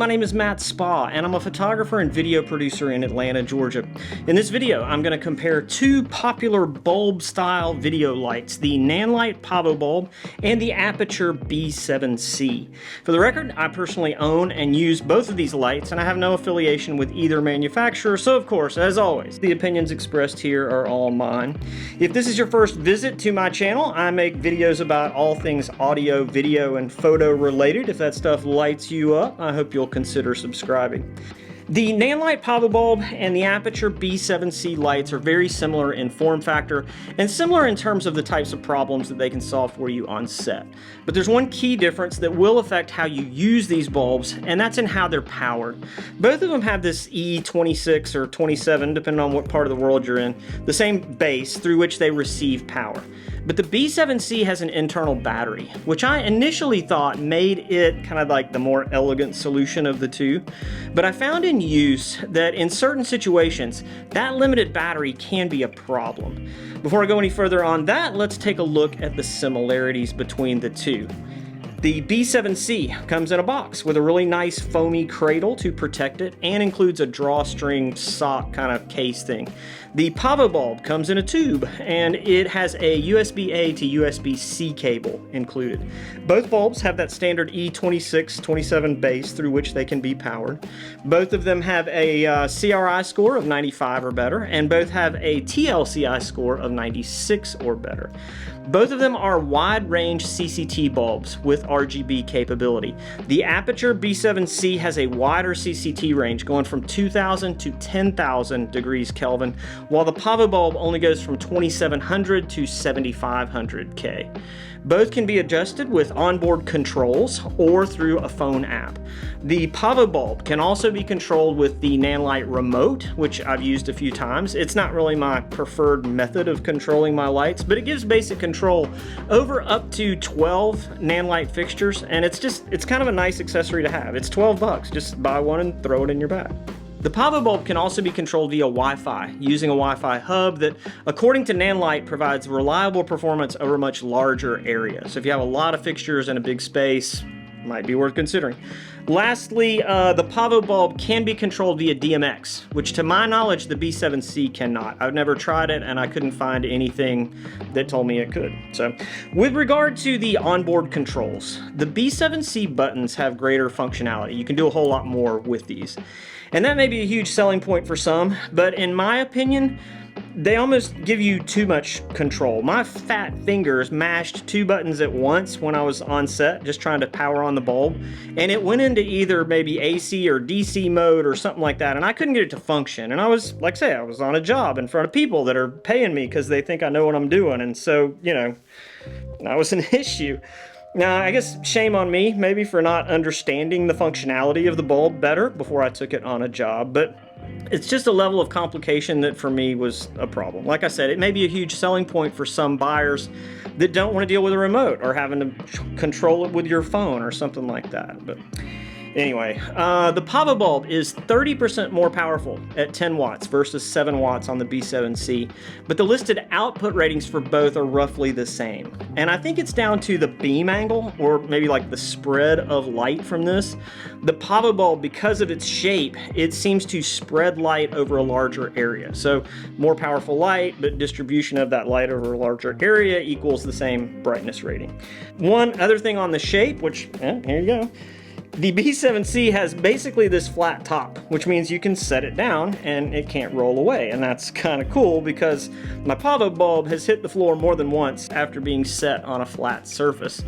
my name is Matt Spa, and I'm a photographer and video producer in Atlanta, Georgia. In this video, I'm going to compare two popular bulb-style video lights, the Nanlite Pavobulb and the Aputure B7C. For the record, I personally own and use both of these lights, and I have no affiliation with either manufacturer, so of course, as always, the opinions expressed here are all mine. If this is your first visit to my channel, I make videos about all things audio, video, and photo related. If that stuff lights you up, I hope you'll consider subscribing. The Nanlite Pavobulb and the Aputure B7C lights are very similar in form factor and similar in terms of the types of problems that they can solve for you on set. But there's one key difference that will affect how you use these bulbs, and that's in how they're powered. Both of them have this E26 or 27, depending on what part of the world you're in, the same base through which they receive power. But the B7C has an internal battery, which I initially thought made it kind of like the more elegant solution of the two. But I found in use that in certain situations, that limited battery can be a problem. Before I go any further on that, let's take a look at the similarities between the two. The B7C comes in a box with a really nice foamy cradle to protect it and includes a drawstring sock kind of case thing. The Pavobulb comes in a tube and it has a USB-A to USB-C cable included. Both bulbs have that standard E26-27 base through which they can be powered. Both of them have a CRI score of 95 or better, and both have a TLCI score of 96 or better. Both of them are wide-range CCT bulbs with RGB capability. The Aputure B7C has a wider CCT range going from 2000 to 10,000 degrees Kelvin, while the Pavobulb only goes from 2700 to 7500 K. Both can be adjusted with onboard controls or through a phone app. The Pavobulb can also be controlled with the Nanlite remote, which I've used a few times. It's not really my preferred method of controlling my lights, but it gives basic control over up to 12 Nanlite fixtures, and it's kind of a nice accessory to have. It's 12 bucks. Just buy one and throw it in your bag. The Pavobulb can also be controlled via Wi-Fi, using a Wi-Fi hub that, according to Nanlite, provides reliable performance over a much larger area. So if you have a lot of fixtures in a big space, might be worth considering. Lastly, the Pavobulb can be controlled via DMX, which to my knowledge the B7C cannot. I've never tried it and I couldn't find anything that told me it could. So with regard to the onboard controls, the B7C buttons have greater functionality. You can do a whole lot more with these. And that may be a huge selling point for some, but in my opinion, they almost give you too much control. My fat fingers mashed two buttons at once when I was on set, just trying to power on the bulb, and it went into either maybe AC or DC mode or something like that, and I couldn't get it to function. And I was, like I say, I was on a job in front of people that are paying me because they think I know what I'm doing, and so, you know, that was an issue. Now, I guess shame on me, maybe, for not understanding the functionality of the bulb better before I took it on a job, but it's just a level of complication that for me was a problem. Like I said, it may be a huge selling point for some buyers that don't want to deal with a remote or having to control it with your phone or something like that. But anyway, the Pavobulb is 30% more powerful at 10 watts versus 7 watts on the B7C, but the listed output ratings for both are roughly the same. And I think it's down to the beam angle, or maybe like the spread of light from this. The Pavobulb, because of its shape, it seems to spread light over a larger area. So more powerful light, but distribution of that light over a larger area equals the same brightness rating. One other thing on the shape, which, here you go. The B7C has basically this flat top, which means you can set it down and it can't roll away. And that's kind of cool because my Pavobulb has hit the floor more than once after being set on a flat surface.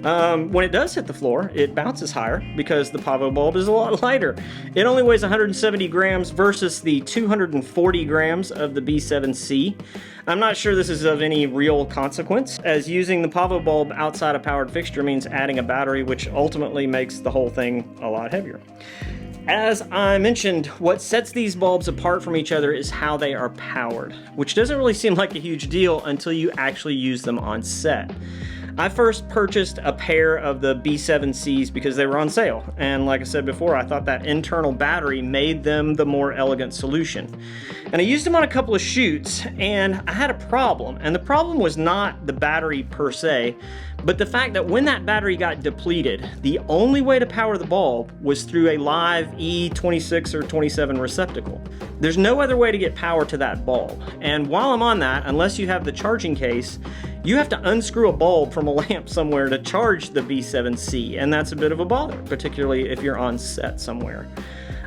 When it does hit the floor, it bounces higher because the Pavobulb is a lot lighter. It only weighs 170 grams versus the 240 grams of the B7C. I'm not sure this is of any real consequence, as using the Pavobulb outside a powered fixture means adding a battery, which ultimately makes the whole thing a lot heavier. As I mentioned, what sets these bulbs apart from each other is how they are powered, which doesn't really seem like a huge deal until you actually use them on set. I first purchased a pair of the B7Cs because they were on sale, and like I said before, I thought that internal battery made them the more elegant solution. And I used them on a couple of shoots, and I had a problem, and the problem was not the battery per se, but the fact that when that battery got depleted, the only way to power the bulb was through a live E26 or 27 receptacle. There's no other way to get power to that bulb, and while I'm on that, unless you have the charging case, you have to unscrew a bulb from a lamp somewhere to charge the B7C, and that's a bit of a bother, particularly if you're on set somewhere.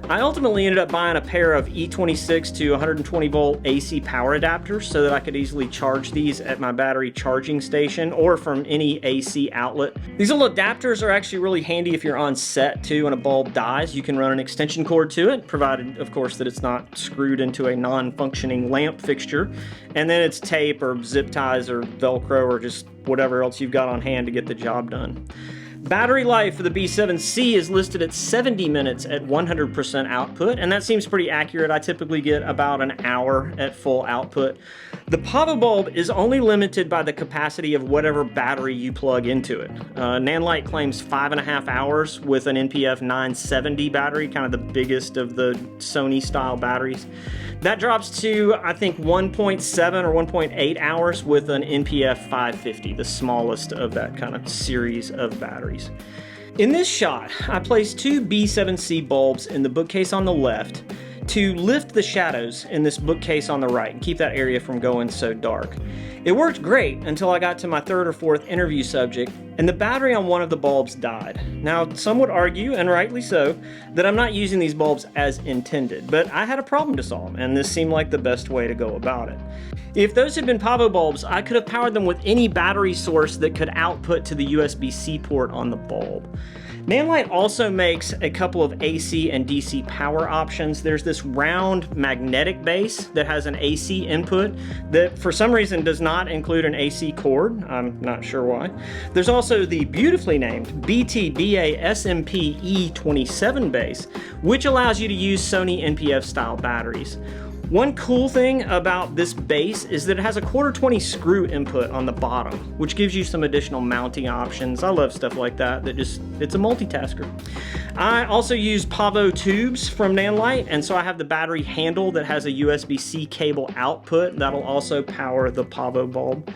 I ultimately ended up buying a pair of E26 to 120 volt AC power adapters so that I could easily charge these at my battery charging station or from any AC outlet. These little adapters are actually really handy if you're on set too and a bulb dies. You can run an extension cord to it, provided of course that it's not screwed into a non-functioning lamp fixture, and then it's tape or zip ties or Velcro or just whatever else you've got on hand to get the job done. Battery life for the B7C is listed at 70 minutes at 100% output, and that seems pretty accurate. I typically get about an hour at full output. The Pavobulb is only limited by the capacity of whatever battery you plug into it. Nanlite claims 5.5 hours with an NPF 970 battery, kind of the biggest of the Sony style batteries. That drops to, I think, 1.7 or 1.8 hours with an NPF 550, the smallest of that kind of series of batteries. In this shot, I placed two B7C bulbs in the bookcase on the left to lift the shadows in this bookcase on the right and keep that area from going so dark. It worked great until I got to my third or fourth interview subject and the battery on one of the bulbs died. Now, some would argue, and rightly so, that I'm not using these bulbs as intended, but I had a problem to solve, and this seemed like the best way to go about it. If those had been Pavobulbs, I could have powered them with any battery source that could output to the USB-C port on the bulb. Nanlite also makes a couple of AC and DC power options. There's this round magnetic base that has an AC input that for some reason does not include an AC cord. I'm not sure why. There's also the beautifully named BTBA SMP E27 base, which allows you to use Sony NPF style batteries. One cool thing about this base is that it has a 1/4-20 screw input on the bottom, which gives you some additional mounting options. I love stuff like that, it's a multitasker. I also use Pavo tubes from Nanlite, and so I have the battery handle that has a USB-C cable output that'll also power the Pavobulb.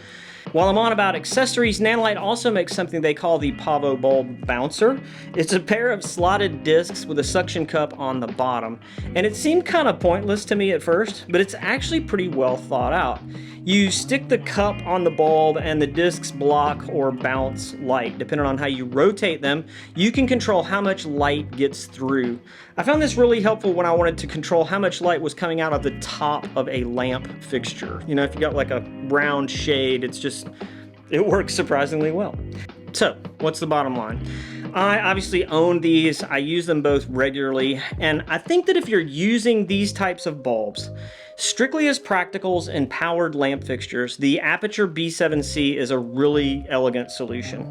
While I'm on about accessories, Nanlite also makes something they call the Pavobulb Bouncer. It's a pair of slotted discs with a suction cup on the bottom, and it seemed kind of pointless to me at first, but it's actually pretty well thought out. You stick the cup on the bulb and the discs block or bounce light. Depending on how you rotate them, you can control how much light gets through. I found this really helpful when I wanted to control how much light was coming out of the top of a lamp fixture. You know, if you got like a round shade, it works surprisingly well. So, what's the bottom line? I obviously own these, I use them both regularly, and I think that if you're using these types of bulbs, strictly as practicals and powered lamp fixtures, the Aputure B7C is a really elegant solution.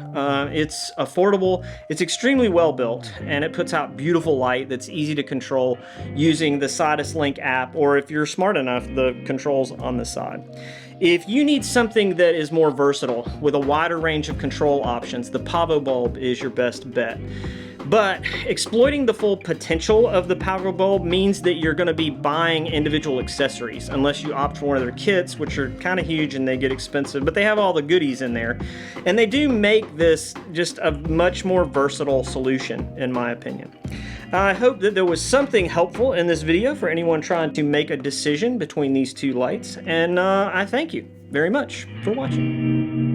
It's affordable, it's extremely well built, and it puts out beautiful light that's easy to control using the Cct Link app, or if you're smart enough, the controls on the side. If you need something that is more versatile with a wider range of control options, the Pavobulb is your best bet. But exploiting the full potential of the Pavobulb means that you're going to be buying individual accessories, unless you opt for one of their kits, which are kind of huge and they get expensive, but they have all the goodies in there. And they do make this just a much more versatile solution, in my opinion. I hope that there was something helpful in this video for anyone trying to make a decision between these two lights, and I thank you very much for watching.